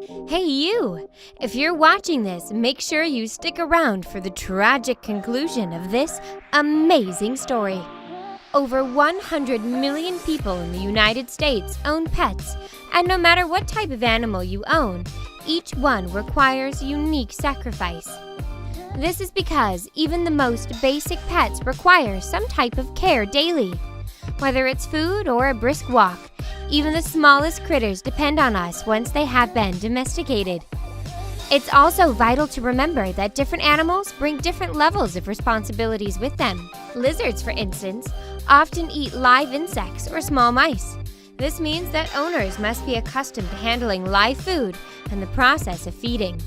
Hey you! If you're watching this, make sure you stick around for the tragic conclusion of this amazing story. Over 100 million people in the United States own pets, and no matter what type of animal you own, each one requires unique sacrifice. This is because even the most basic pets require some type of care daily. Whether it's food or a brisk walk, even the smallest critters depend on us once they have been domesticated. It's also vital to remember that different animals bring different levels of responsibilities with them. Lizards, for instance, often eat live insects or small mice. This means that owners must be accustomed to handling live food and the process of feeding.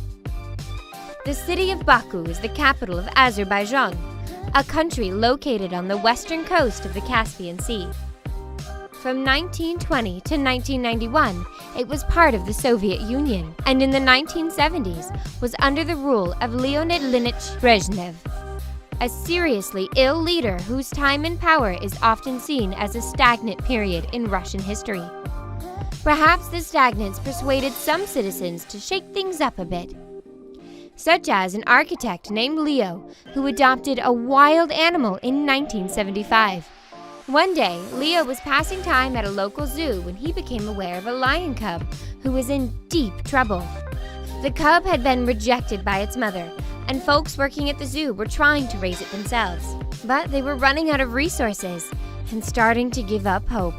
The city of Baku is the capital of Azerbaijan, a country located on the western coast of the Caspian Sea. From 1920 to 1991, it was part of the Soviet Union, and in the 1970s was under the rule of Leonid Ilyich Brezhnev, a seriously ill leader whose time in power is often seen as a stagnant period in Russian history. Perhaps the stagnance persuaded some citizens to shake things up a bit, such as an architect named Leo, who adopted a wild animal in 1975. One day, Leo was passing time at a local zoo when he became aware of a lion cub who was in deep trouble. The cub had been rejected by its mother, and folks working at the zoo were trying to raise it themselves. But they were running out of resources and starting to give up hope.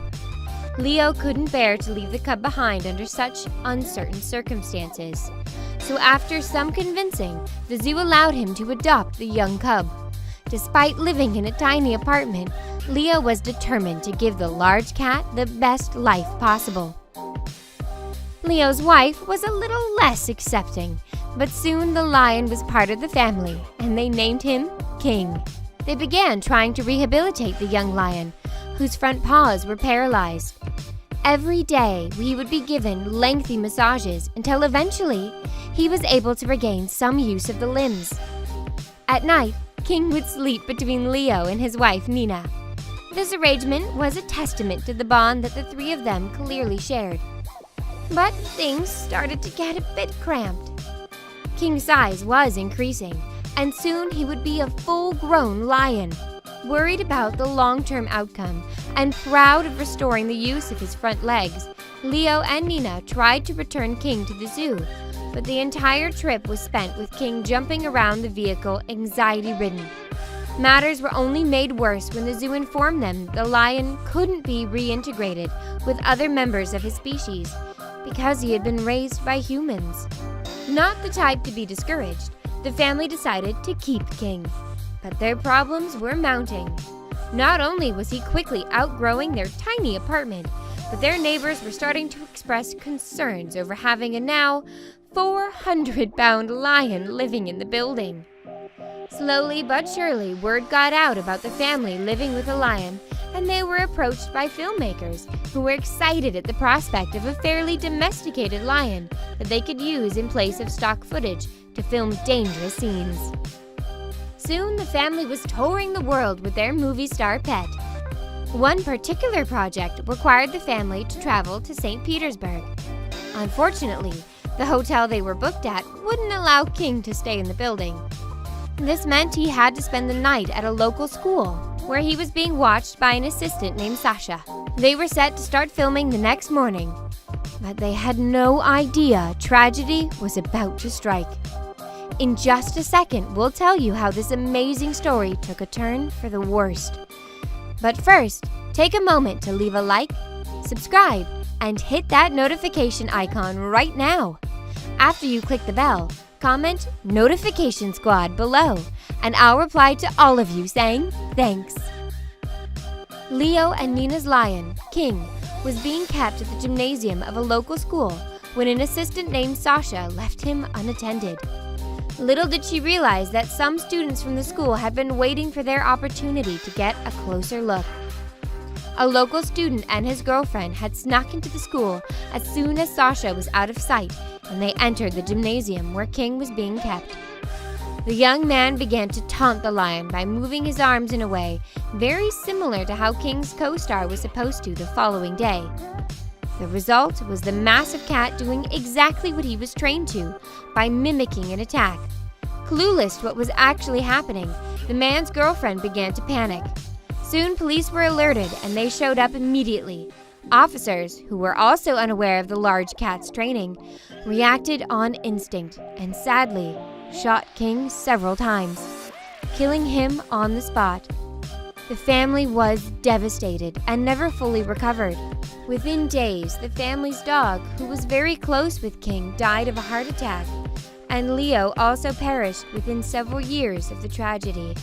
Leo couldn't bear to leave the cub behind under such uncertain circumstances. So after some convincing, the zoo allowed him to adopt the young cub. Despite living in a tiny apartment, Leo was determined to give the large cat the best life possible. Leo's wife was a little less accepting, but soon the lion was part of the family, and they named him King. They began trying to rehabilitate the young lion, whose front paws were paralyzed. Every day, he would be given lengthy massages until eventually he was able to regain some use of the limbs. At night, King would sleep between Leo and his wife Nina. This arrangement was a testament to the bond that the three of them clearly shared. But things started to get a bit cramped. King's size was increasing, and soon he would be a full-grown lion. Worried about the long-term outcome and proud of restoring the use of his front legs, Leo and Nina tried to return King to the zoo, but the entire trip was spent with King jumping around the vehicle anxiety-ridden. Matters were only made worse when the zoo informed them the lion couldn't be reintegrated with other members of his species because he had been raised by humans. Not the type to be discouraged, the family decided to keep King. But their problems were mounting. Not only was he quickly outgrowing their tiny apartment, but their neighbors were starting to express concerns over having a now 400-pound lion living in the building. Slowly but surely, word got out about the family living with a lion, and they were approached by filmmakers who were excited at the prospect of a fairly domesticated lion that they could use in place of stock footage to film dangerous scenes. Soon, the family was touring the world with their movie star pet. One particular project required the family to travel to St. Petersburg. Unfortunately, the hotel they were booked at wouldn't allow King to stay in the building. This meant he had to spend the night at a local school, where he was being watched by an assistant named Sasha. They were set to start filming the next morning, but they had no idea tragedy was about to strike. In just a second, we'll tell you how this amazing story took a turn for the worst. But first, take a moment to leave a like, subscribe, and hit that notification icon right now. After you click the bell, comment Notification Squad below, and I'll reply to all of you saying thanks. Leo and Nina's lion, King, was being kept at the gymnasium of a local school when an assistant named Sasha left him unattended. Little did she realize that some students from the school had been waiting for their opportunity to get a closer look. A local student and his girlfriend had snuck into the school as soon as Sasha was out of sight, and they entered the gymnasium where King was being kept. The young man began to taunt the lion by moving his arms in a way very similar to how King's co-star was supposed to the following day. The result was the massive cat doing exactly what he was trained to, by mimicking an attack. Clueless to what was actually happening, the man's girlfriend began to panic. Soon police were alerted and they showed up immediately. Officers, who were also unaware of the large cat's training, reacted on instinct and sadly shot King several times, killing him on the spot. The family was devastated and never fully recovered. Within days, the family's dog, who was very close with King, died of a heart attack, and Leo also perished within several years of the tragedy.